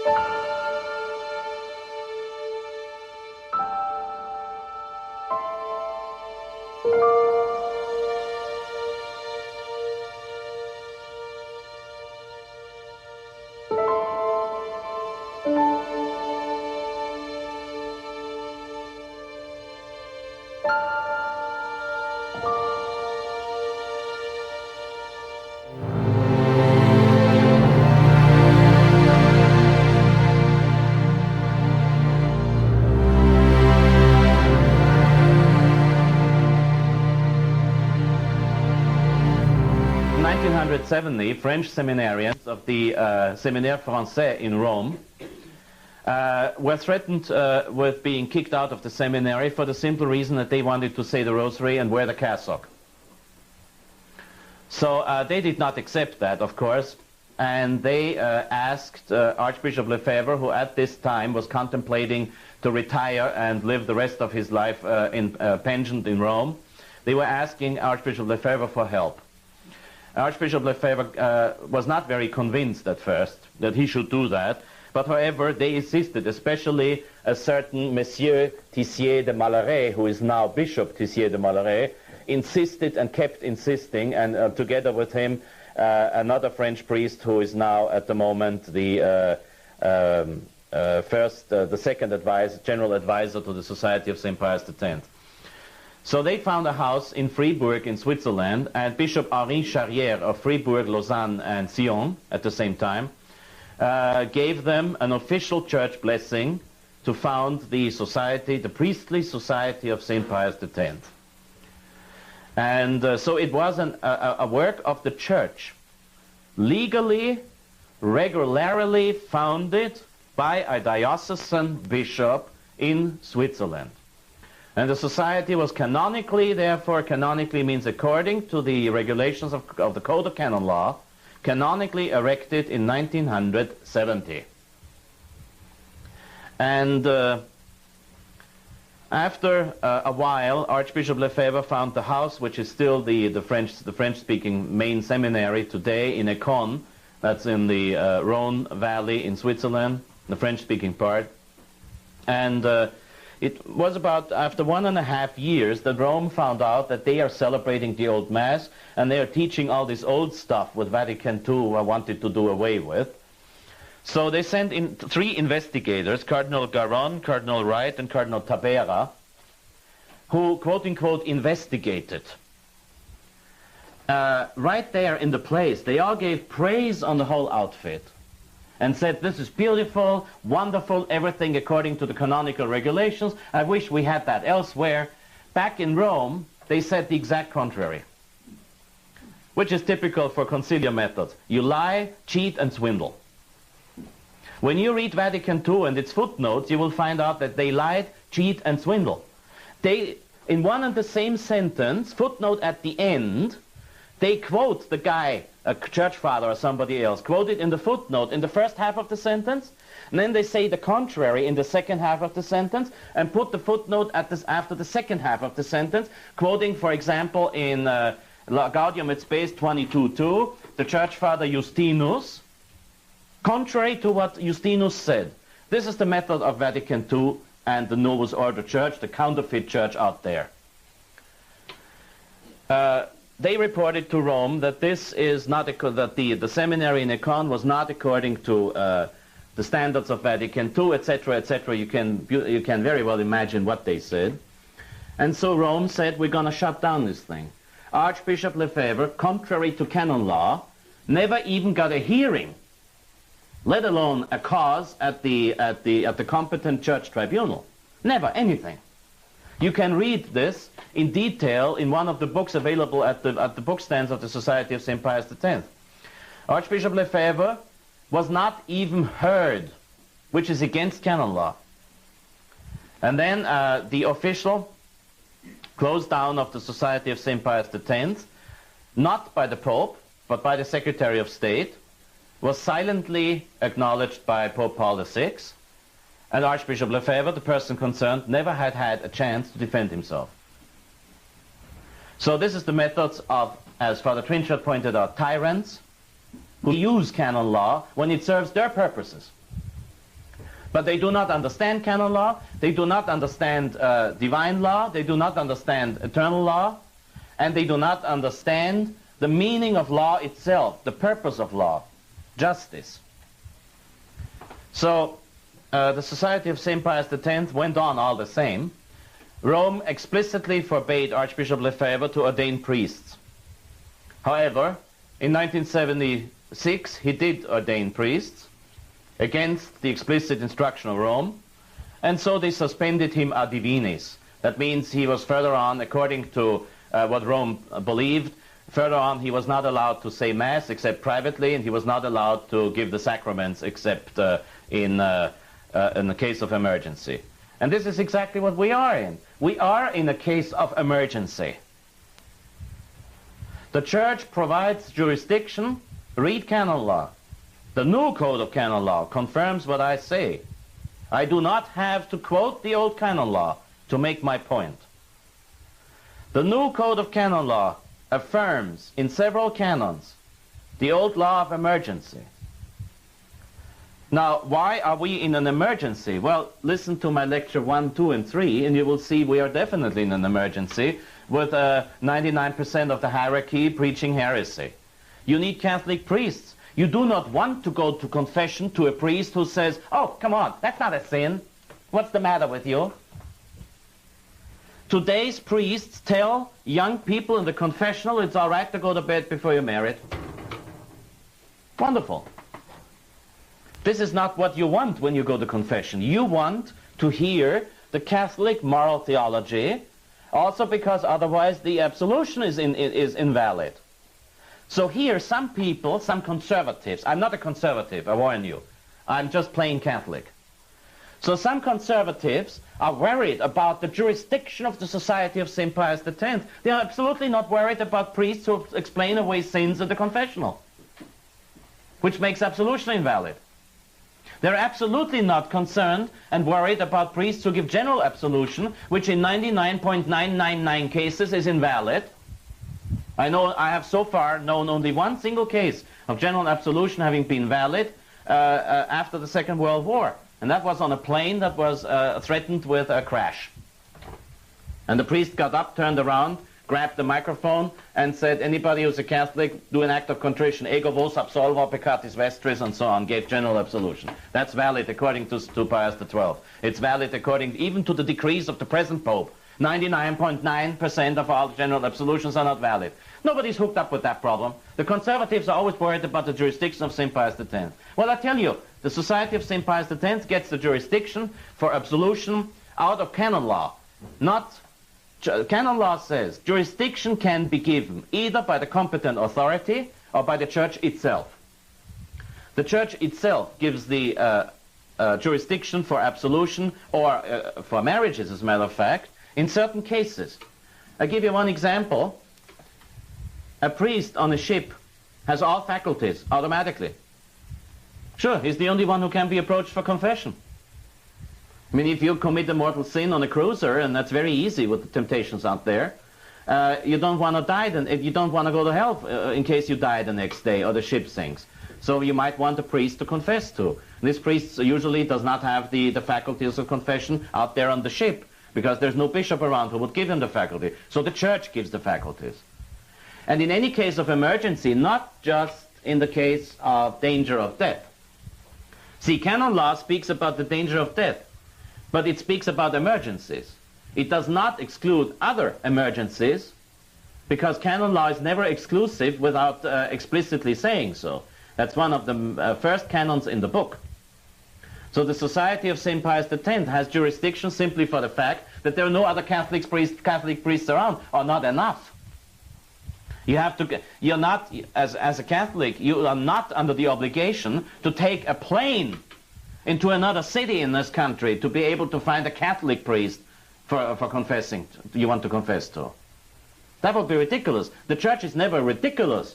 In 1970, French seminarians of the Séminaire Français in Rome were threatened with being kicked out of the seminary for the simple reason that they wanted to say the rosary and wear the cassock. So they did not accept that, of course, and they asked Archbishop Lefebvre, who at this time was contemplating to retire and live the rest of his life pensioned in Rome. They were asking Archbishop Lefebvre for help. Archbishop Lefebvre was not very convinced at first that he should do that, but however they insisted, especially a certain Monsieur Tissier de Malaret, who is now Bishop Tissier de Malaret, insisted and kept insisting, and together with him another French priest who is now at the moment the second advisor, general advisor to the Society of St. Pius X. So they found a house in Fribourg in Switzerland, and Bishop Henri Charrière of Fribourg, Lausanne, and Sion at the same time gave them an official church blessing to found the society, the priestly society of St. Pius X. And so it was a work of the church, legally, regularly founded by a diocesan bishop in Switzerland. And the society was canonically, therefore canonically means according to the regulations of the Code of Canon Law, canonically erected in 1970. And after a while, Archbishop Lefebvre found the house, which is still the French-speaking main seminary today in Écon, that's in the Rhone Valley in Switzerland, the French-speaking part. And it was about after 1.5 years that Rome found out that they are celebrating the Old Mass and they are teaching all this old stuff with Vatican II wanted to do away with. So they sent in 3 investigators, Cardinal Garon, Cardinal Wright, and Cardinal Tabera, who, quote-unquote, investigated. Right there in the place, they all gave praise on the whole outfit and said, this is beautiful, wonderful, everything according to the canonical regulations. I wish we had that elsewhere. Back in Rome, they said the exact contrary, which is typical for conciliar methods. You lie, cheat, and swindle. When you read Vatican II and its footnotes, you will find out that they lied, cheat, and swindle. They, in one and the same sentence, footnote at the end, they quote the guy, a church father or somebody else, quote it in the footnote in the first half of the sentence, and then they say the contrary in the second half of the sentence, and put the footnote at this, after the second half of the sentence, quoting, for example, in Gaudium et Spes 22:2, the church father Justinus, contrary to what Justinus said. This is the method of Vatican II and the Novus Ordo Church, the counterfeit church out there. They reported to Rome that this is not that the seminary in Écon was not according to the standards of Vatican II, etc., etc. You can very well imagine what they said. And so Rome said, we're going to shut down this thing. Archbishop Lefebvre, contrary to canon law, never even got a hearing, let alone a cause at the competent church tribunal. Never anything. You can read this in detail in one of the books available at the bookstands of the Society of St. Pius X. Archbishop Lefebvre was not even heard, which is against canon law. And then the official closed down of the Society of St. Pius X, not by the Pope, but by the Secretary of State, was silently acknowledged by Pope Paul VI, and Archbishop Lefebvre, the person concerned, never had a chance to defend himself. So this is the methods of, as Father Trinchard pointed out, tyrants who use canon law when it serves their purposes. But they do not understand canon law, they do not understand divine law, they do not understand eternal law, and they do not understand the meaning of law itself, the purpose of law, justice. So the Society of St. Pius X went on all the same. Rome explicitly forbade Archbishop Lefebvre to ordain priests. However, in 1976 he did ordain priests against the explicit instruction of Rome, and so they suspended him ad divinis. That means he was further on, according to what Rome believed, further on he was not allowed to say Mass except privately, and he was not allowed to give the sacraments except in the case of emergency. And this is exactly what we are in. We are in a case of emergency. The Church provides jurisdiction. Read canon law. The new code of canon law confirms what I say. I do not have to quote the old canon law to make my point. The new code of canon law affirms in several canons the old law of emergency. Now, why are we in an emergency? Well, listen to my lecture 1, 2, and 3, and you will see we are definitely in an emergency with 99% of the hierarchy preaching heresy. You need Catholic priests. You do not want to go to confession to a priest who says, "Oh, come on, that's not a sin. What's the matter with you?" Today's priests tell young people in the confessional it's all right to go to bed before you're married. Wonderful. This is not what you want when you go to confession. You want to hear the Catholic moral theology, also because otherwise the absolution is invalid. So here some people, some conservatives, I'm not a conservative, I warn you, I'm just plain Catholic. So some conservatives are worried about the jurisdiction of the Society of St. Pius X. They are absolutely not worried about priests who explain away sins in the confessional, which makes absolution invalid. They're absolutely not concerned and worried about priests who give general absolution, which in 99.999 cases is invalid. I have so far known only one single case of general absolution having been valid after the Second World War. And that was on a plane that was threatened with a crash. And the priest got up, turned around, grabbed the microphone, and said, "Anybody who's a Catholic, do an act of contrition, ego vos absolvo peccatis vestris," and so on, gave general absolution. That's valid according to Pius XII. It's valid according even to the decrees of the present Pope. 99.9% of all general absolutions are not valid. Nobody's hooked up with that problem. The conservatives are always worried about the jurisdiction of St. Pius X. Well, I tell you, the Society of St. Pius X gets the jurisdiction for absolution out of canon law. Canon law says jurisdiction can be given either by the competent authority or by the Church itself. The Church itself gives the jurisdiction for absolution or for marriages, as a matter of fact, in certain cases. I'll give you one example. A priest on a ship has all faculties automatically. Sure, he's the only one who can be approached for confession. I mean, if you commit a mortal sin on a cruiser, and that's very easy with the temptations out there, you don't want to die, you don't want to go to hell in case you die the next day or the ship sinks. So you might want a priest to confess to. This priest usually does not have the faculties of confession out there on the ship, because there's no bishop around who would give him the faculty. So the Church gives the faculties. And in any case of emergency, not just in the case of danger of death. See, canon law speaks about the danger of death, but it speaks about emergencies. It does not exclude other emergencies, because canon law is never exclusive without explicitly saying so. That's one of the first canons in the book. So the Society of St. Pius X has jurisdiction simply for the fact that there are no other Catholic priests around, or not enough. You're not, as a Catholic, you are not under the obligation to take a plane into another city in this country to be able to find a Catholic priest for confessing, you want to confess to. That would be ridiculous. The Church is never ridiculous,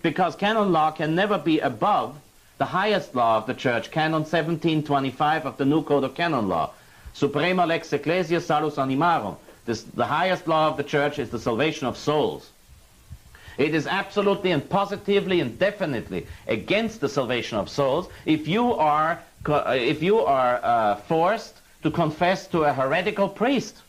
because canon law can never be above the highest law of the Church, Canon 1725 of the New Code of Canon Law. Suprema lex ecclesiae salus animarum. The highest law of the Church is the salvation of souls. It is absolutely and positively and definitely against the salvation of souls if you are forced to confess to a heretical priest,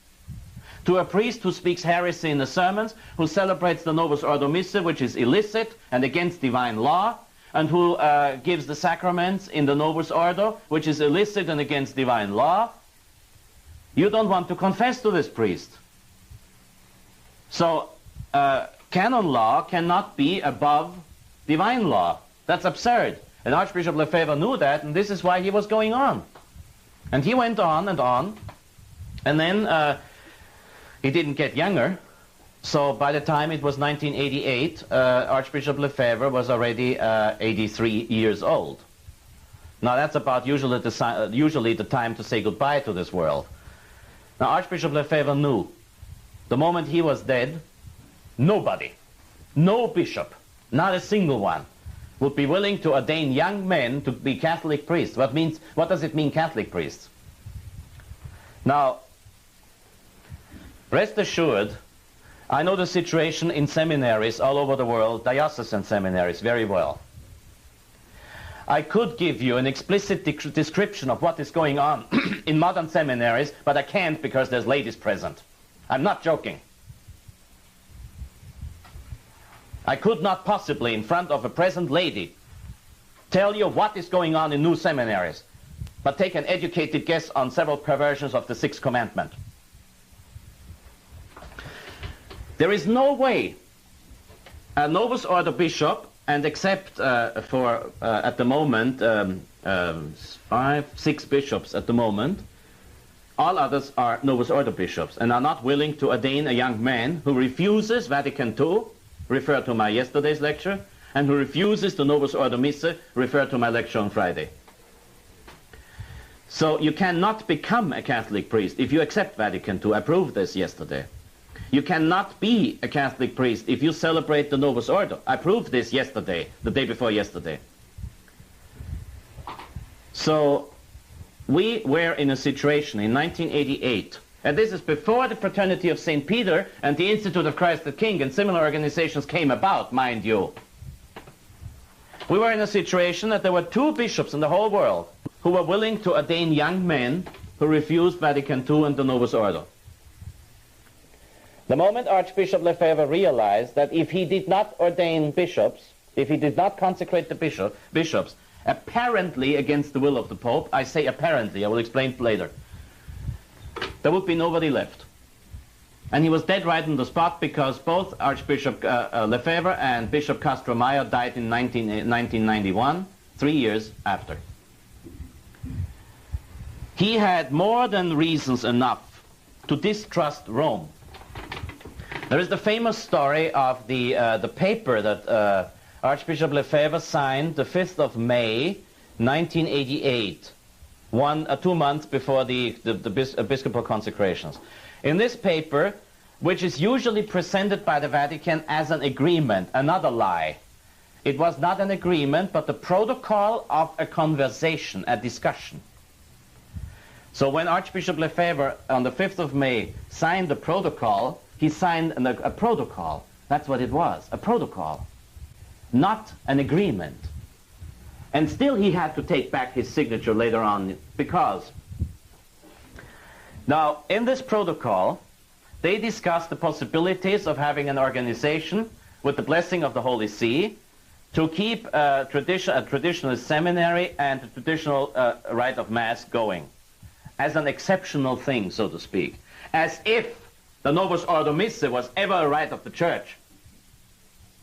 to a priest who speaks heresy in the sermons, who celebrates the Novus Ordo Missa, which is illicit and against divine law, and who gives the sacraments in the Novus Ordo, which is illicit and against divine law. You don't want to confess to this priest. So canon law cannot be above divine law. That's absurd. And Archbishop Lefebvre knew that, and this is why he was going on. And he went on, and then he didn't get younger. So by the time it was 1988, Archbishop Lefebvre was already 83 years old. Now that's about usually the time to say goodbye to this world. Now Archbishop Lefebvre knew the moment he was dead, nobody, no bishop, not a single one, would be willing to ordain young men to be Catholic priests. What does it mean, Catholic priests? Now, rest assured, I know the situation in seminaries all over the world, diocesan seminaries, very well. I could give you an explicit description of what is going on in modern seminaries, but I can't because there's ladies present. I'm not joking. I could not possibly, in front of a present lady, tell you what is going on in new seminaries, but take an educated guess on several perversions of the Sixth Commandment. There is no way a Novus Ordo bishop, and except for, at the moment, 5, 6 bishops at the moment, all others are Novus Ordo bishops and are not willing to ordain a young man who refuses Vatican II, refer to my yesterday's lecture, and who refuses the Novus Ordo Missa, refer to my lecture on Friday. So you cannot become a Catholic priest if you accept Vatican II. I proved this yesterday. You cannot be a Catholic priest if you celebrate the Novus Ordo. I proved this yesterday, the day before yesterday. So we were in a situation in 1988, and this is before the Fraternity of St. Peter and the Institute of Christ the King and similar organizations came about, mind you. We were in a situation that there were 2 bishops in the whole world who were willing to ordain young men who refused Vatican II and the Novus Ordo. The moment Archbishop Lefebvre realized that if he did not ordain bishops, if he did not consecrate the bishops, apparently against the will of the Pope, I say apparently, I will explain later, there would be nobody left. And he was dead right on the spot because both Archbishop Lefebvre and Bishop Castro Mayo died in 1991, 3 years after. He had more than reasons enough to distrust Rome. There is the famous story of the paper that Archbishop Lefebvre signed the 5th of May, 1988, 2 months before the episcopal consecrations. In this paper, which is usually presented by the Vatican as an agreement, another lie. It was not an agreement, but the protocol of a conversation, a discussion. So when Archbishop Lefebvre, on the 5th of May, signed the protocol, he signed a protocol. That's what it was, a protocol, not an agreement. And still he had to take back his signature later on because, now in this protocol, they discussed the possibilities of having an organization with the blessing of the Holy See to keep a traditional seminary and the traditional rite of Mass going as an exceptional thing, so to speak, as if the Novus Ordo Missa was ever a rite of the Church,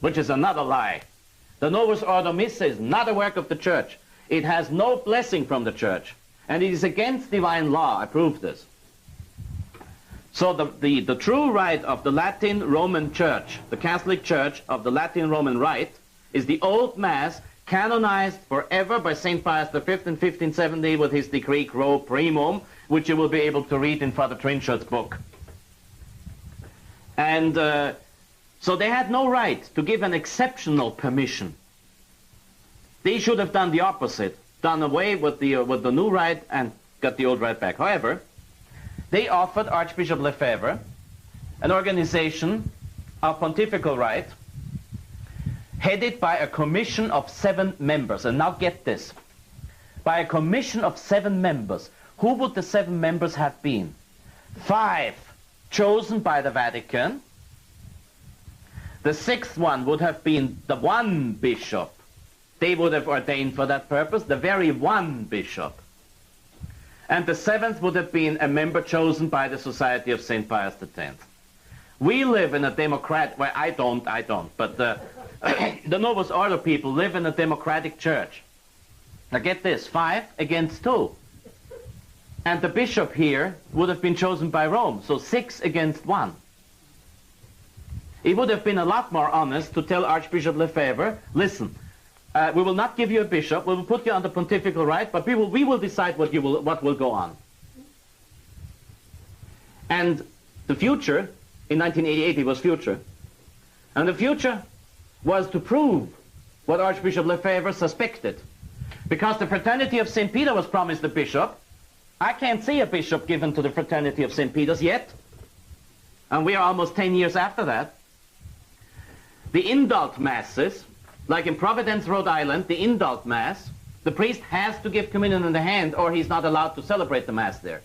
which is another lie. The Novus Ordo Missa is not a work of the Church. It has no blessing from the Church, and it is against divine law. I proved this. So the true rite of the Latin Roman Church, the Catholic Church of the Latin Roman Rite, is the old Mass canonized forever by St. Pius V in 1570 with his decree Quo Primum, which you will be able to read in Father Trinchard's book. And so they had no right to give an exceptional permission. They should have done the opposite, done away with the new rite and got the old rite back. However, they offered Archbishop Lefebvre an organization of pontifical rite headed by a commission of 7 members. And now get this. By a commission of 7 members. Who would the 7 members have been? 5 chosen by the Vatican. The 6th one would have been the one bishop. They would have ordained for that purpose, the very one bishop. And the 7th would have been a member chosen by the Society of St. Pius X. We live in a democratic, well, I don't, but the Novus Ordo people live in a democratic church. Now get this, 5 against 2. And the bishop here would have been chosen by Rome, so 6 against 1. It would have been a lot more honest to tell Archbishop Lefebvre, listen, we will not give you a bishop, we will put you under pontifical right, but we will decide what will go on. And the future, in 1988 it was future, and the future was to prove what Archbishop Lefebvre suspected. Because the Fraternity of St. Peter was promised a bishop. I can't see a bishop given to the Fraternity of St. Peter's yet, and we are almost 10 years after that. The indult masses, like in Providence, Rhode Island, the indult mass, the priest has to give communion in the hand or he's not allowed to celebrate the mass there.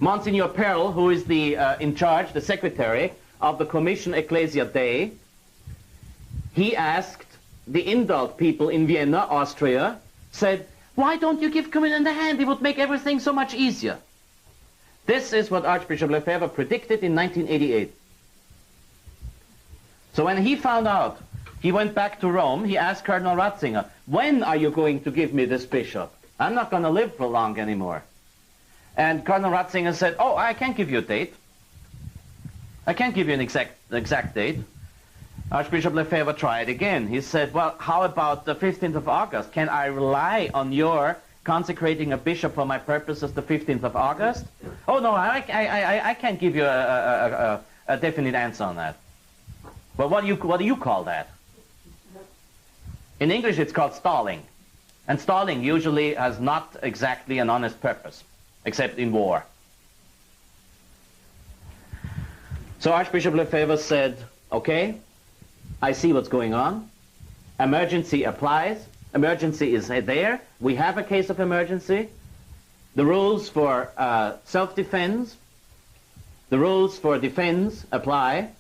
Monsignor Perl, who is the in charge, the secretary of the Commission Ecclesia Dei, he asked the indult people in Vienna, Austria, said, why don't you give communion in the hand? It would make everything so much easier. This is what Archbishop Lefebvre predicted in 1988. So when he found out, he went back to Rome, he asked Cardinal Ratzinger, when are you going to give me this bishop? I'm not going to live for long anymore. And Cardinal Ratzinger said, oh, I can't give you a date. I can't give you an exact date. Archbishop Lefebvre tried again. He said, well, how about the 15th of August? Can I rely on your consecrating a bishop for my purposes the 15th of August? Oh, no, I can't give you a definite answer on that. Well, what do you call that? In English, it's called stalling. And stalling usually has not exactly an honest purpose, except in war. So Archbishop Lefebvre said, okay, I see what's going on. Emergency applies. Emergency is there. We have a case of emergency. The rules for self-defense, the rules for defense apply.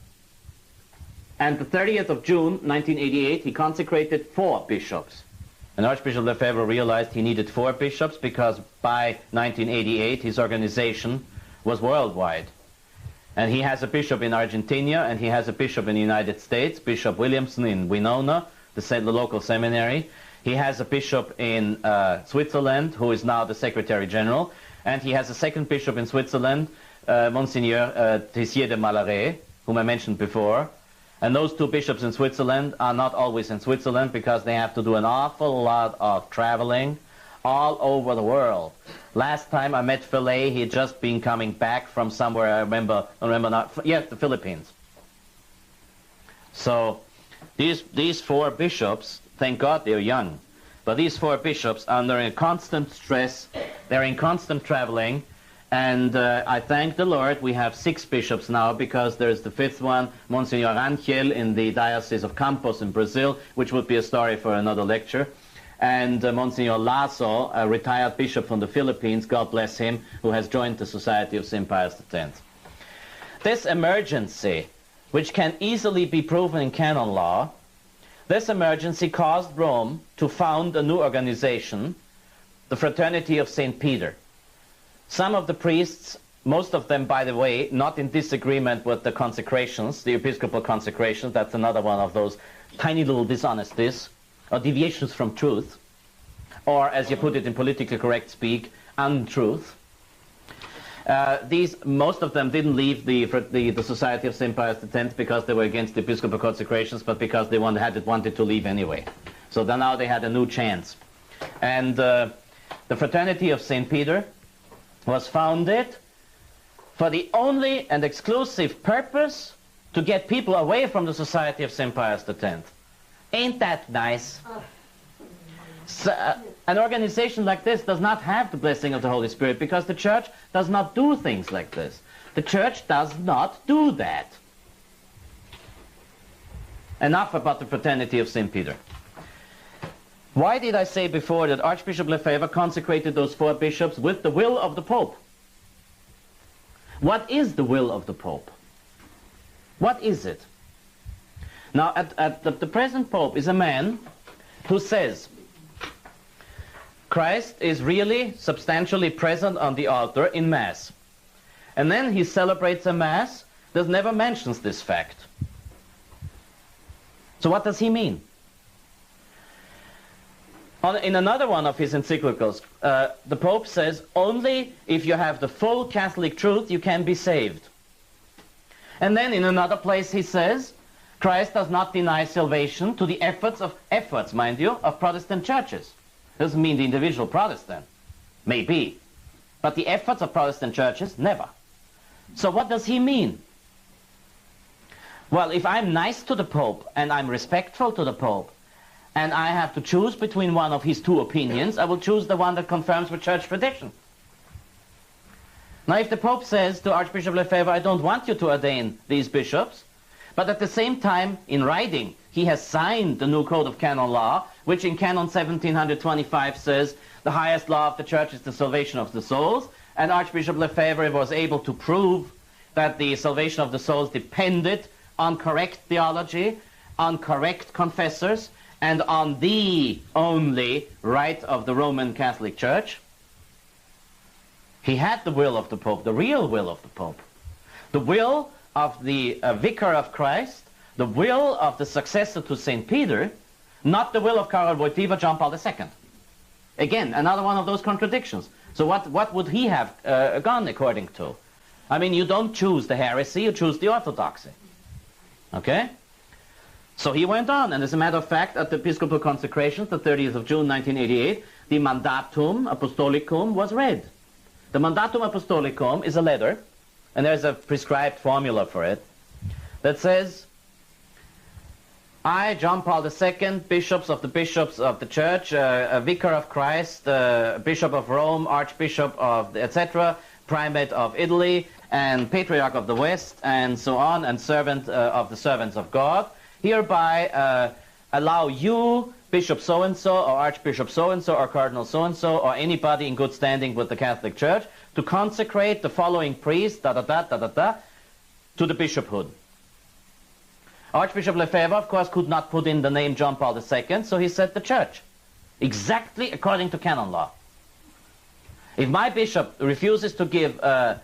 And the 30th of June, 1988, he consecrated 4 bishops. And Archbishop Lefebvre realized he needed 4 bishops because by 1988, his organization was worldwide. And he has a bishop in Argentina, and he has a bishop in the United States, Bishop Williamson in Winona, the local seminary. He has a bishop in Switzerland, who is now the Secretary General. And he has a second bishop in Switzerland, Monsignor Tessier de Malaret, whom I mentioned before. And those 2 bishops in Switzerland are not always in Switzerland because they have to do an awful lot of traveling all over the world. Last time I met Fillet, he had just been coming back from somewhere, I remember not, yes, the Philippines. So these 4 bishops, thank God they're young, but these 4 bishops are under a constant stress, they're in constant traveling, and I thank the Lord we have 6 bishops now because there's the 5th one, Monsignor Rangel in the Diocese of Campos in Brazil, which would be a story for another lecture. And Monsignor Lasso, a retired bishop from the Philippines, God bless him, who has joined the Society of St. Pius X. This emergency, which can easily be proven in canon law, this emergency caused Rome to found a new organization, the Fraternity of St. Peter. Some of the priests, most of them, by the way, not in disagreement with the consecrations, the episcopal consecrations, that's another one of those tiny little dishonesties, or deviations from truth, or as you put it in politically correct speak, untruth. Most of them didn't leave the Society of St. Pius X because they were against the episcopal consecrations, but because they wanted to leave anyway. So then now they had a new chance. And the Fraternity of St. Peter was founded for the only and exclusive purpose to get people away from the Society of St. Pius X. Ain't that nice? So, an organization like this does not have the blessing of the Holy Spirit because the Church does not do things like this. The Church does not do that. Enough about the fraternity of St. Peter. Why did I say before that Archbishop Lefebvre consecrated those 4 bishops with the will of the Pope? What is the will of the Pope? What is it? Now, the present Pope is a man who says Christ is really substantially present on the altar in Mass. And then he celebrates a Mass that never mentions this fact. So what does he mean? In another one of his encyclicals, the Pope says, only if you have the full Catholic truth you can be saved. And then in another place he says, Christ does not deny salvation to the efforts, mind you, of Protestant churches. Doesn't mean the individual Protestant. Maybe. But the efforts of Protestant churches, never. So what does he mean? Well, if I'm nice to the Pope and I'm respectful to the Pope, and I have to choose between one of his 2 opinions, I will choose the one that confirms with church tradition. Now, if the Pope says to Archbishop Lefebvre, I don't want you to ordain these bishops, but at the same time, in writing, he has signed the new Code of Canon Law, which in Canon 1725 says the highest law of the Church is the salvation of the souls, and Archbishop Lefebvre was able to prove that the salvation of the souls depended on correct theology, on correct confessors, and on the only right of the Roman Catholic Church. He had the will of the Pope, the real will of the Pope. The will of the Vicar of Christ, the will of the successor to St. Peter, not the will of Karol Wojtyła, John Paul II. Again, another one of those contradictions. So what would he have gone according to? I mean, you don't choose the heresy, you choose the orthodoxy. Okay? So he went on, and as a matter of fact, at the Episcopal consecrations, the 30th of June 1988, the Mandatum Apostolicum was read. The Mandatum Apostolicum is a letter, and there's a prescribed formula for it, that says, I, John Paul II, bishops of the Church, a Vicar of Christ, Bishop of Rome, Archbishop of etc., Primate of Italy, and Patriarch of the West, and so on, and servant of the servants of God, hereby allow you, Bishop so-and-so, or Archbishop so-and-so, or Cardinal so-and-so, or anybody in good standing with the Catholic Church, to consecrate the following priest, to the bishophood. Archbishop Lefebvre, of course, could not put in the name John Paul II, so he said the Church, exactly according to canon law. If my bishop refuses to give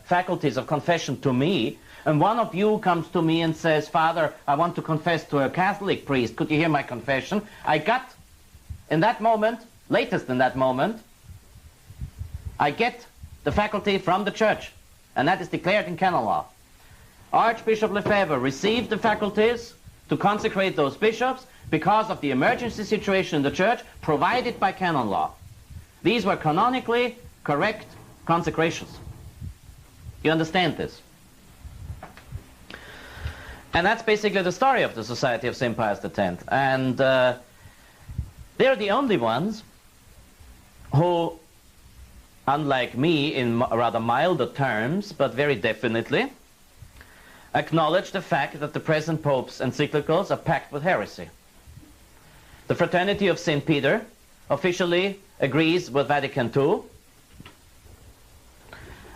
faculties of confession to me, and one of you comes to me and says, Father, I want to confess to a Catholic priest, could you hear my confession? I got, in that moment, latest in that moment, I get the faculty from the Church, and that is declared in canon law. Archbishop Lefebvre received the faculties to consecrate those bishops because of the emergency situation in the Church provided by canon law. These were canonically correct consecrations. You understand this? And that's basically the story of the Society of St. Pius X. And they're the only ones who, unlike me in rather milder terms, but very definitely, acknowledge the fact that the present Pope's encyclicals are packed with heresy. The Fraternity of St. Peter officially agrees with Vatican II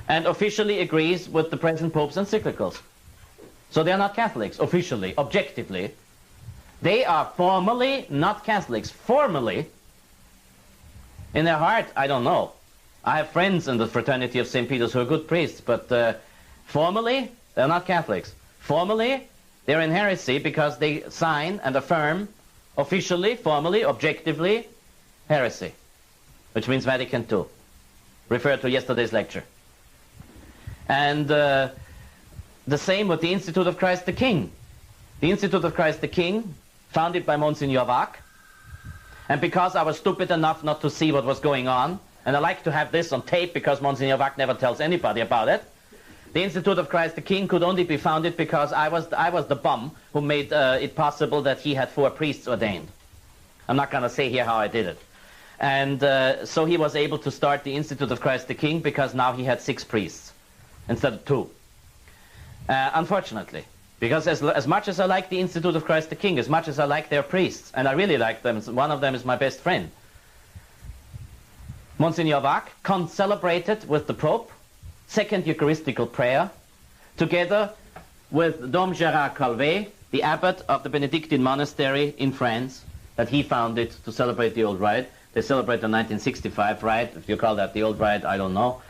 and officially agrees with the present Pope's encyclicals. So they're not Catholics, officially, objectively. They are formally not Catholics. Formally, in their heart, I don't know. I have friends in the Fraternity of St. Peter's who are good priests, but formally, they're not Catholics. Formally, they're in heresy because they sign and affirm officially, formally, objectively, heresy, which means Vatican II. Refer to yesterday's lecture. And the same with the Institute of Christ the King. The Institute of Christ the King, founded by Monsignor Wack, and because I was stupid enough not to see what was going on, and I like to have this on tape because Monsignor Wack never tells anybody about it, the Institute of Christ the King could only be founded because I was the bum who made it possible that he had 4 priests ordained. I'm not going to say here how I did it. And so he was able to start the Institute of Christ the King because now he had 6 priests instead of 2. Unfortunately. Because as much as I like the Institute of Christ the King, as much as I like their priests, and I really like them, one of them is my best friend, Monsignor Wack celebrated with the Pope, second Eucharistical prayer, together with Dom Gérard Calvet, the abbot of the Benedictine monastery in France, that he founded to celebrate the Old Rite. They celebrate the 1965 Rite, if you call that the Old Rite, I don't know.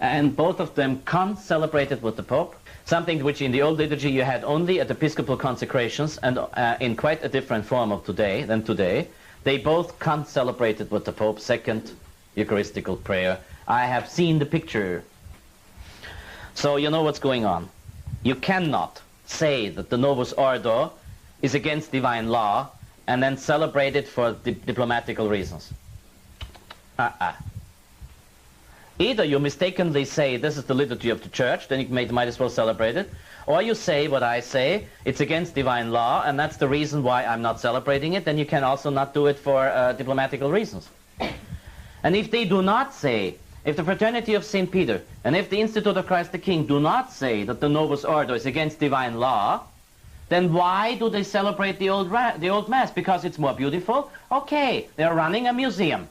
And both of them celebrated with the Pope, something which in the old liturgy you had only at episcopal consecrations, and in quite a different form of today. They both celebrated with the Pope, second Eucharistical prayer. I have seen the picture. So you know what's going on. You cannot say that the Novus Ordo is against divine law and then celebrate it for diplomatical reasons. Either you mistakenly say this is the liturgy of the church, then you might as well celebrate it, or you say what I say, it's against divine law, and that's the reason why I'm not celebrating it, then you can also not do it for diplomatical reasons. And if they do not say, if the Fraternity of St. Peter and if the Institute of Christ the King do not say that the Novus Ordo is against divine law, then why do they celebrate the old Mass? Because it's more beautiful? Okay, they're running a museum.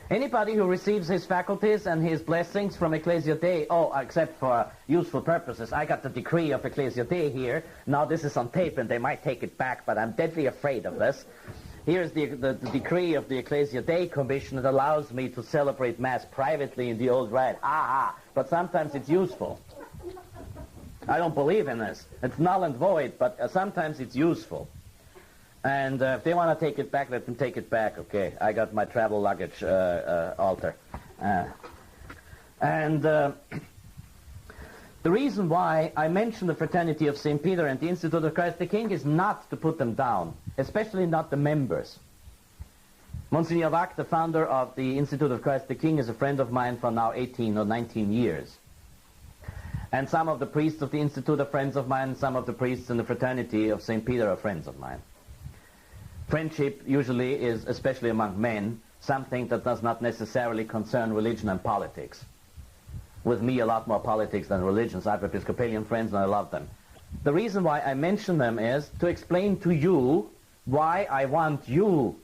Anybody who receives his faculties and his blessings from Ecclesia Dei, except for useful purposes. I got the decree of Ecclesia Dei here. Now this is on tape and they might take it back, but I'm deadly afraid of this. Here's the decree of the Ecclesia Dei Commission that allows me to celebrate Mass privately in the Old Rite. But sometimes it's useful. I don't believe in this. It's null and void, but sometimes it's useful. And if they want to take it back, let them take it back, okay? I got my travel luggage altar. The reason why I mention the Fraternity of St. Peter and the Institute of Christ the King is not to put them down, especially not the members. Monsignor Wack, the founder of the Institute of Christ the King, is a friend of mine for now 18 or 19 years. And some of the priests of the Institute are friends of mine, some of the priests in the Fraternity of St. Peter are friends of mine. Friendship usually is, especially among men, something that does not necessarily concern religion and politics. With me, a lot more politics than religion. So I have Episcopalian friends and I love them. The reason why I mention them is to explain to you why I want you,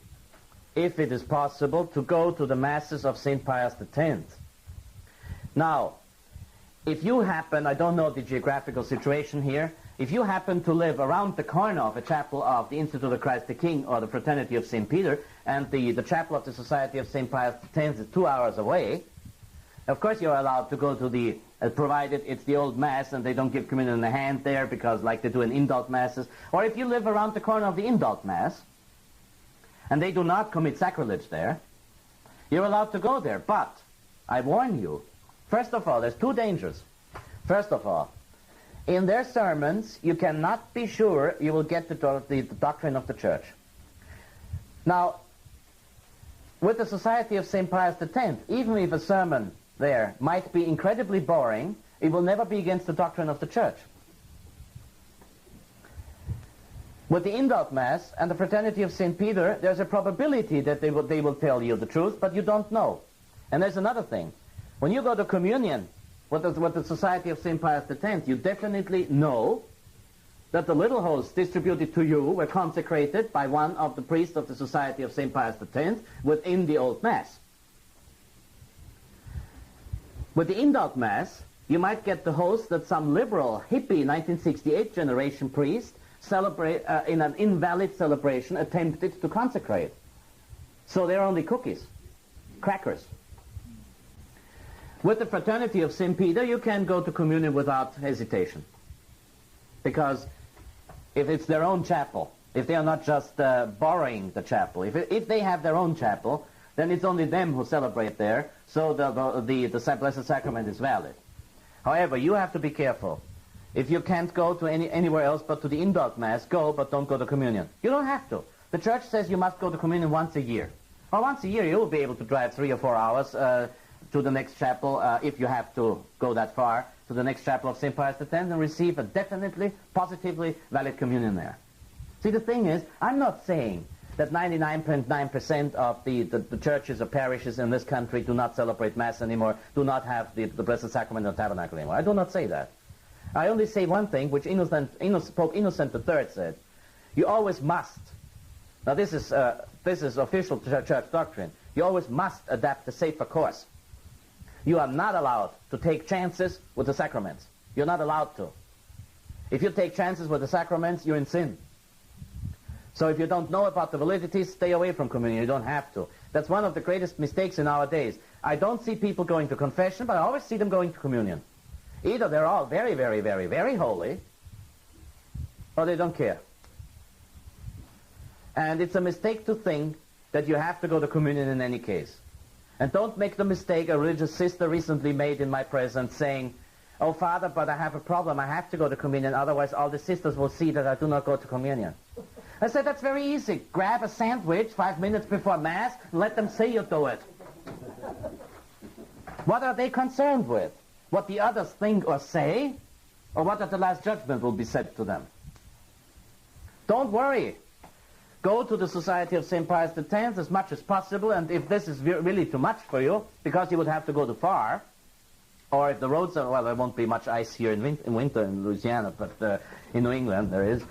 if it is possible, to go to the Masses of St. Pius X. Now, if you happen, I don't know the geographical situation here, if you happen to live around the corner of a chapel of the Institute of Christ the King or the Fraternity of St. Peter, and the chapel of the Society of St. Pius X is 2 hours away, of course you're allowed to go to the, provided it's the old Mass and they don't give communion in the hand there, because like they do in indult Masses, or if you live around the corner of the indult Mass, and they do not commit sacrilege there, you're allowed to go there. But, I warn you, first of all, there's two dangers. First of all, in their sermons, you cannot be sure you will get the doctrine of the Church. Now, with the Society of St. Pius X, even if a sermon there might be incredibly boring, it will never be against the doctrine of the Church. With the indult Mass and the Fraternity of St. Peter, there's a probability that they will tell you the truth, but you don't know. And there's another thing. When you go to communion with the Society of St. Pius X, you definitely know that the little hosts distributed to you were consecrated by one of the priests of the Society of St. Pius X within the old Mass. With the indult Mass, you might get the host that some liberal, hippie 1968 generation priest celebrate in an invalid celebration attempted to consecrate. So they're only cookies, crackers. With the Fraternity of St. Peter, you can go to communion without hesitation. Because if it's their own chapel, if they are not just borrowing the chapel, if they have their own chapel, then it's only them who celebrate there, so the Blessed Sacrament is valid. However, you have to be careful. If you can't go to anywhere else but to the indult Mass, go, but don't go to communion. You don't have to. The Church says you must go to communion once a year. Well, once a year you will be able to drive 3 or 4 hours to the next chapel, if you have to go that far, to the next chapel of St. Pius X and receive a definitely, positively valid communion there. See, the thing is, I'm not saying that 99.9% of the churches or parishes in this country do not celebrate Mass anymore, do not have the Blessed Sacrament of the Tabernacle anymore. I do not say that. I only say one thing, which Pope Innocent III said. You always must. Now this is official church doctrine. You always must adapt the safer course. You are not allowed to take chances with the sacraments. You're not allowed to. If you take chances with the sacraments, you're in sin. So if you don't know about the validity, stay away from communion. You don't have to. That's one of the greatest mistakes in our days. I don't see people going to confession, but I always see them going to communion. Either they're all very, very, very, very holy, or they don't care. And it's a mistake to think that you have to go to communion in any case. And don't make the mistake a religious sister recently made in my presence saying, "Oh, Father, but I have a problem. I have to go to communion, otherwise all the sisters will see that I do not go to communion." I said, that's very easy. Grab a sandwich 5 minutes before Mass and let them say you do it. What are they concerned with? What the others think or say, or what at the Last Judgment will be said to them? Don't worry. Go to the Society of St. Pius X as much as possible, and if this is really too much for you, because you would have to go too far, or if the roads are, well, there won't be much ice here in winter in Louisiana, but in New England there is.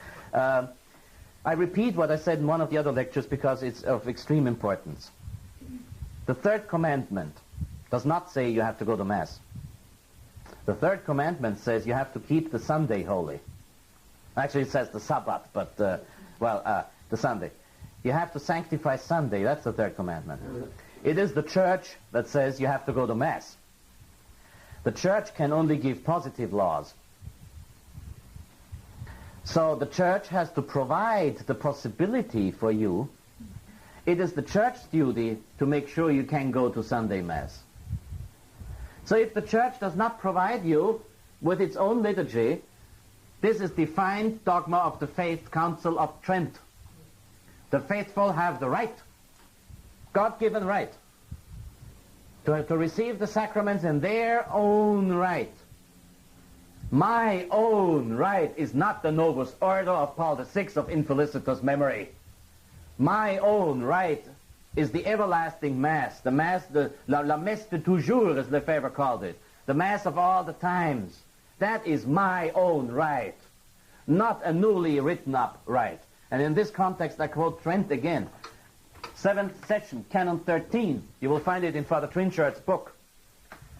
I repeat what I said in one of the other lectures because it's of extreme importance. The third commandment does not say you have to go to Mass. The third commandment says you have to keep the Sunday holy. Actually, it says the Sabbath, but, the Sunday. You have to sanctify Sunday. That's the third commandment. It is the church that says you have to go to Mass. The church can only give positive laws. So the church has to provide the possibility for you. It is the church's duty to make sure you can go to Sunday Mass. So if the church does not provide you with its own liturgy, this is defined dogma of the Faith Council of Trent. The faithful have the right, God-given right, to receive the sacraments in their own right. My own right is not the Novus Ordo of Paul VI of infelicitous memory. My own right is the everlasting Mass, the Mass, la messe de toujours, as Lefebvre called it, the Mass of all the times. That is my own right, not a newly written up right. And in this context, I quote Trent again. 7th session, Canon 13. You will find it in Father Trinchard's book.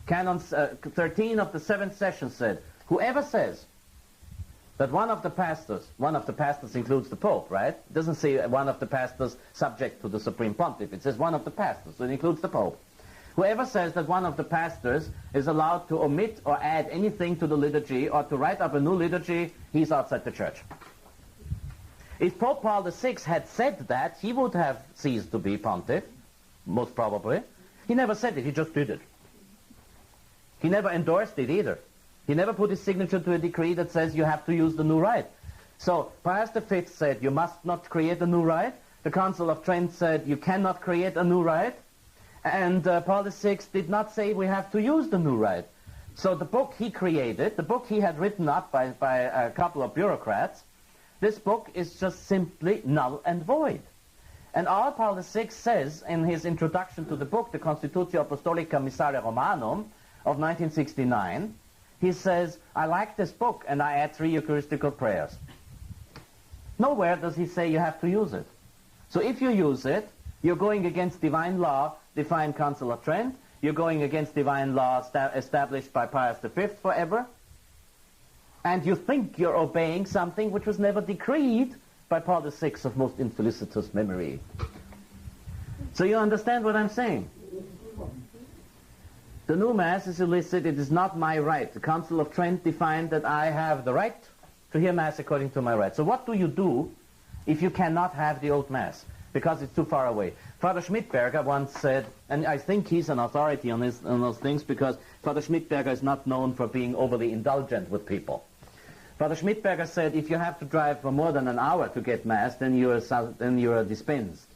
Canon 13 of the 7th session said, whoever says that one of the pastors includes the Pope, right? It doesn't say one of the pastors subject to the Supreme Pontiff. It says one of the pastors, so it includes the Pope. Whoever says that one of the pastors is allowed to omit or add anything to the liturgy or to write up a new liturgy, he's outside the church. If Pope Paul VI had said that, he would have ceased to be pontiff, most probably. He never said it, he just did it. He never endorsed it either. He never put his signature to a decree that says you have to use the new rite. So Pius V said you must not create a new rite. The Council of Trent said you cannot create a new rite. And Paul VI did not say we have to use the new rite. So the book he created, the book he had written up by a couple of bureaucrats, this book is just simply null and void. And all Paul VI says in his introduction to the book, the Constitutio Apostolica Missale Romanum of 1969, he says, I like this book, and I add 3 Eucharistical prayers. Nowhere does he say you have to use it. So if you use it, you're going against divine law, defined Council of Trent. You're going against divine law established by Pius V forever. And you think you're obeying something which was never decreed by Paul VI of most infelicitous memory. So you understand what I'm saying? The new Mass is illicit. It is not my right. The Council of Trent defined that I have the right to hear Mass according to my right. So what do you do if you cannot have the old Mass because it's too far away? Father Schmidberger once said, and I think he's an authority on those things because Father Schmidberger is not known for being overly indulgent with people. Father Schmidberger said, if you have to drive for more than an hour to get Mass, then you are dispensed.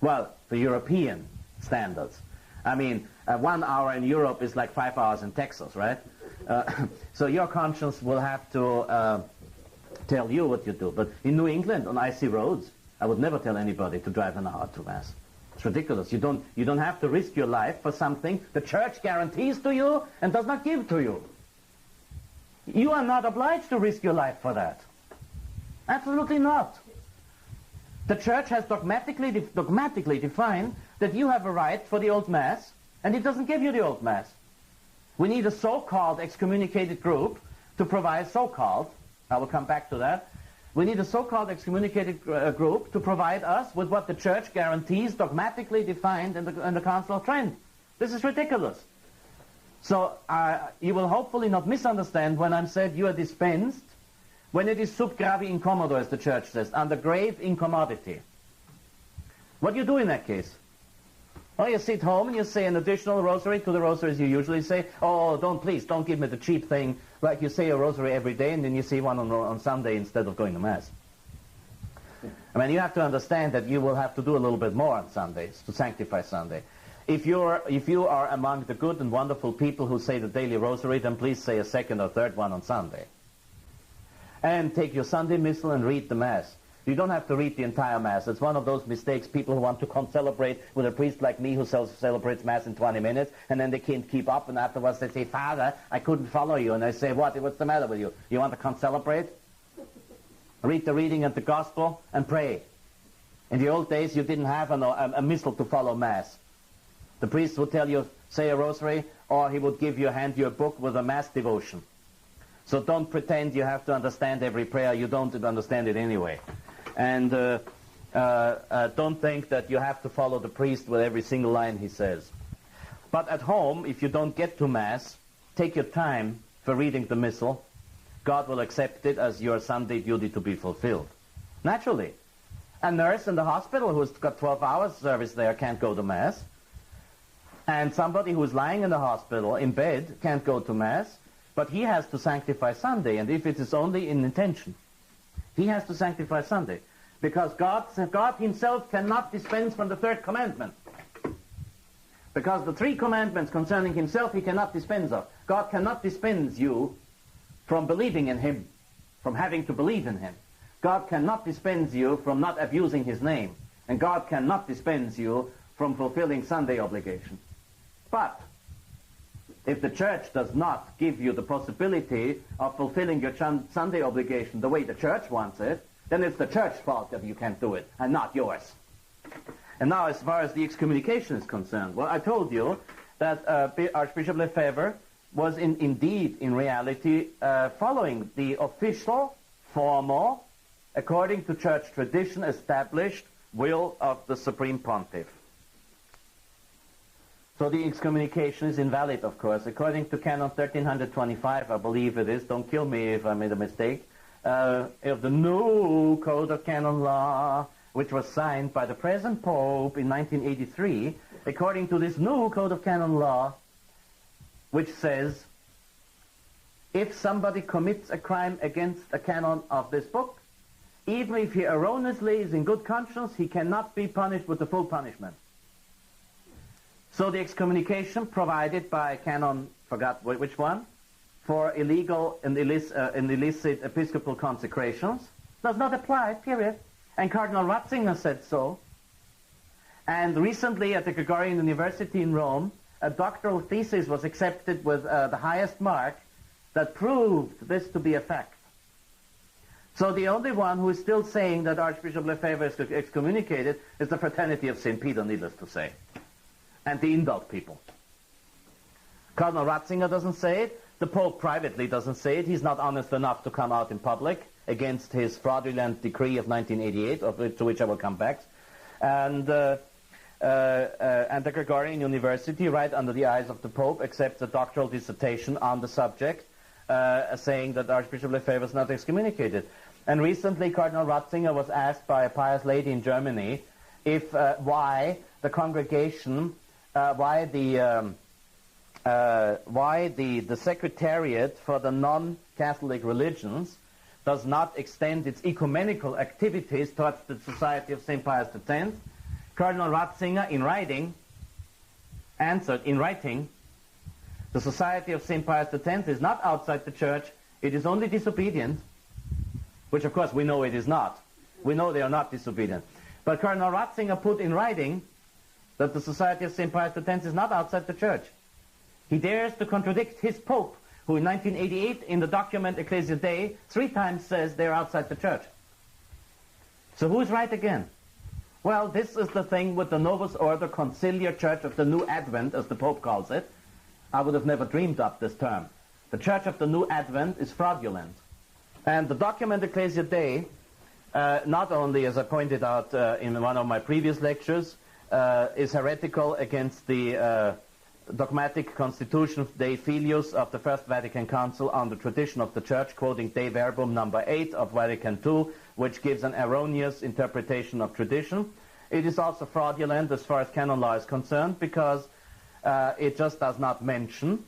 Well, for European standards. I mean, 1 hour in Europe is like 5 hours in Texas, right? So your conscience will have to tell you what you do. But in New England, on icy roads, I would never tell anybody to drive an hour to Mass. It's ridiculous. You don't have to risk your life for something the church guarantees to you and does not give to you. You are not obliged to risk your life for that. Absolutely not. The Church has dogmatically defined that you have a right for the old Mass, and it doesn't give you the old Mass. We need a so-called excommunicated group to provide so-called, I will come back to that, we need a so-called excommunicated group to provide us with what the Church guarantees dogmatically defined in the Council of Trent. This is ridiculous. So you will hopefully not misunderstand when I'm said you are dispensed, when it is sub gravi incommodo, as the Church says, under grave incommodity. What do you do in that case? Well, you sit home and you say an additional rosary to the rosaries you usually say. Oh, please don't give me the cheap thing, like you say a rosary every day and then you say one on Sunday instead of going to Mass. I mean, you have to understand that you will have to do a little bit more on Sundays to sanctify Sunday. If you are among the good and wonderful people who say the daily rosary, then please say a second or third one on Sunday. And take your Sunday Missal and read the Mass. You don't have to read the entire Mass. It's one of those mistakes people who want to celebrate with a priest like me who celebrates Mass in 20 minutes, and then they can't keep up, and afterwards they say, Father, I couldn't follow you. And I say, what's the matter with you? You want to celebrate? Read the reading of the Gospel and pray. In the old days, you didn't have a Missal to follow Mass. The priest would tell you, say a rosary, or he would hand you a book with a Mass devotion. So don't pretend you have to understand every prayer. You don't understand it anyway. And don't think that you have to follow the priest with every single line he says. But at home, if you don't get to Mass, take your time for reading the Missal. God will accept it as your Sunday duty to be fulfilled. Naturally. A nurse in the hospital who's got 12 hours service there can't go to Mass. And somebody who's lying in the hospital, in bed, can't go to Mass. But he has to sanctify Sunday, and if it is only in intention, he has to sanctify Sunday. Because God himself cannot dispense from the third commandment. Because the three commandments concerning himself he cannot dispense of. God cannot dispense you from believing in him, from having to believe in him. God cannot dispense you from not abusing his name. And God cannot dispense you from fulfilling Sunday obligation. But if the Church does not give you the possibility of fulfilling your Sunday obligation the way the Church wants it, then it's the Church's fault that you can't do it, and not yours. And now, as far as the excommunication is concerned, well, I told you that Archbishop Lefebvre was indeed, in reality, following the official, formal, according to Church tradition, established will of the Supreme Pontiff. So the excommunication is invalid, of course. According to Canon 1325, I believe it is, don't kill me if I made a mistake, of the new Code of Canon Law, which was signed by the present Pope in 1983, according to this new Code of Canon Law, which says, if somebody commits a crime against a canon of this book, even if he erroneously is in good conscience, he cannot be punished with the full punishment. So the excommunication provided by Canon, forgot which one, for illegal and illicit episcopal consecrations does not apply, period. And Cardinal Ratzinger said so. And recently at the Gregorian University in Rome, a doctoral thesis was accepted with the highest mark that proved this to be a fact. So the only one who is still saying that Archbishop Lefebvre is excommunicated is the Fraternity of St. Peter, needless to say. And the indult people. Cardinal Ratzinger doesn't say it. The Pope privately doesn't say it. He's not honest enough to come out in public against his fraudulent decree of 1988, to which I will come back. And the Gregorian University, right under the eyes of the Pope, accepts a doctoral dissertation on the subject, saying that Archbishop Lefebvre is not excommunicated. And recently, Cardinal Ratzinger was asked by a pious lady in Germany if why the congregation, why the Secretariat for the non-Catholic religions does not extend its ecumenical activities towards the Society of St. Pius X. Cardinal Ratzinger, in writing, answered in writing, the Society of St. Pius X is not outside the Church, it is only disobedient, which of course we know it is not. We know they are not disobedient. But Cardinal Ratzinger put in writing that the Society of St. Pius X is not outside the Church. He dares to contradict his Pope, who in 1988 in the document Ecclesia Dei 3 times says they're outside the church. So who's right again? Well, this is the thing with the Novus Ordo Conciliar Church of the New Advent, as the Pope calls it. I would have never dreamed up this term. The Church of the New Advent is fraudulent. And the document Ecclesia Dei, not only, as I pointed out in one of my previous lectures, is heretical against the dogmatic Constitution Dei Filius of the First Vatican Council on the tradition of the Church, quoting Dei Verbum number 8 of Vatican II, which gives an erroneous interpretation of tradition. It is also fraudulent as far as canon law is concerned, because it just does not mention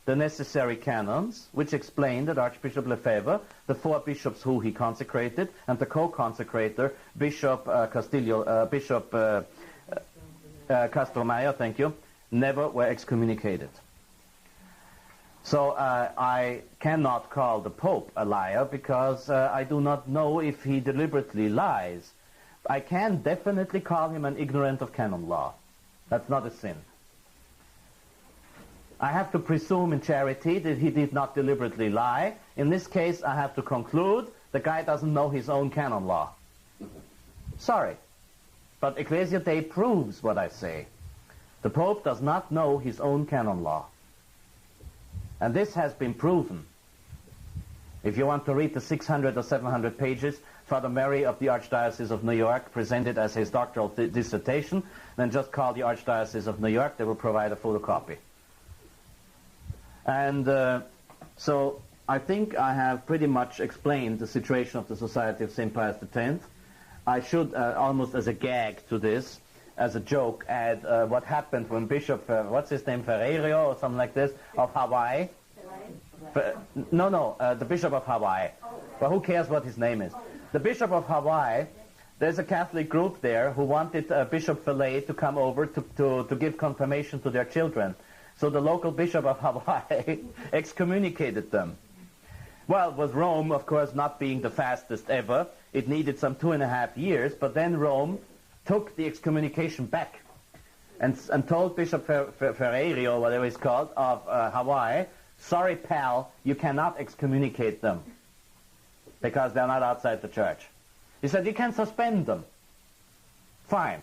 the necessary canons, which explain that Archbishop Lefebvre, the 4 bishops who he consecrated, and the co-consecrator, Bishop Castromayor, thank you, never were excommunicated. So I cannot call the Pope a liar, because I do not know if he deliberately lies. I can definitely call him an ignorant of canon law. That's not a sin. I have to presume in charity that he did not deliberately lie. In this case, I have to conclude the guy doesn't know his own canon law. Sorry. But Ecclesia Dei proves what I say. The Pope does not know his own canon law. And this has been proven. If you want to read the 600 or 700 pages Father Mary of the Archdiocese of New York presented as his doctoral dissertation, then just call the Archdiocese of New York. They will provide a photocopy. And so I think I have pretty much explained the situation of the Society of St. Pius X. I should, almost as a gag to this, as a joke, add what happened when Bishop, what's his name, Ferrerio or something like this, of Hawaii. The Bishop of Hawaii. Well, who cares what his name is? The Bishop of Hawaii, there's a Catholic group there who wanted Bishop Fillet to come over to give confirmation to their children. So the local Bishop of Hawaii excommunicated them. Well, with Rome, of course, not being the fastest ever, it needed some 2.5 years, but then Rome took the excommunication back and told Bishop Ferrerio, whatever he's called, of Hawaii, sorry, pal, you cannot excommunicate them because they're not outside the church. He said, you can suspend them. Fine.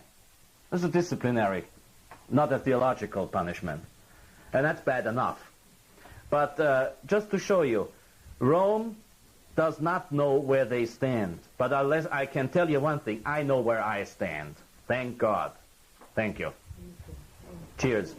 This is a disciplinary, not a theological punishment. And that's bad enough. But just to show you, Rome does not know where they stand. But unless I can tell you one thing, I know where I stand. Thank God. Thank you. Cheers.